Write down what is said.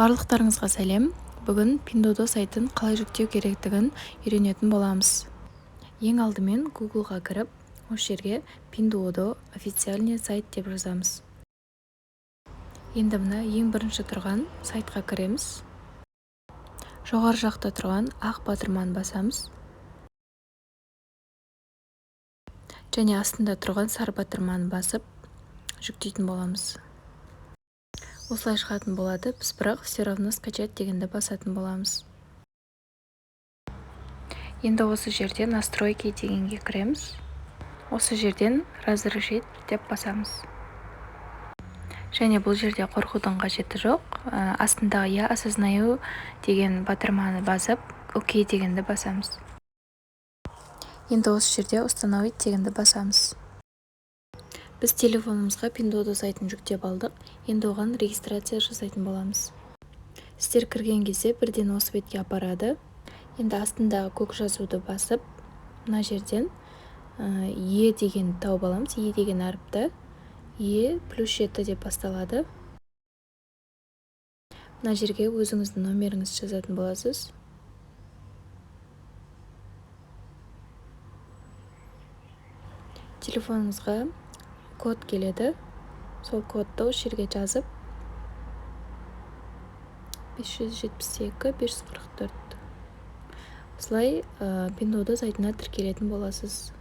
Барлықтарыңызға сәлем. Бүгін Pinduoduo сайтын қалай жүктеу керектігін үйренетін боламыз. Ең алдымен Google-ға кіріп, осы жерге Pinduoduo официальный сайт деп жазамыз. Енді мына ең бірінші тұрған сайтқа кіреміз. Жоғары жақта тұрған ақ батырманы басамыз. Және астында тұрған сары батырманы басып жүктейтін боламыз. Осылай шығатын болады, біз бірақ все равно скачать дегенді басатын боламыз. Енді осы жерде настройки дегенге кіреміз. Осы жерден разрешить деп басамыз. Және бұл жерде қорқудың қажеті жоқ. Астындағы я осознаю деген батырманы басып, окей дегенді басамыз. Енді осы жерде установить дегенді басамыз. Біз телефонымызға Pinduoduo сайтын жүктеп алдық. Енді оған регистрация жасайтын боламыз. Сіздер кірген кезде бірден осы бетке апарады. Енді астындағы көк жазуды басып, мына жерден Е деген тауып аламыз. Е деген әріпті Е +7 деп басталады. Мына жерге өзіңіздің номеріңізді жазатын боласыз. Телефоныңызға код келеді. Сол кодты осы жерге жазып 572-544. Осылай Pinduoduo сайтына тіркелетін боласыз.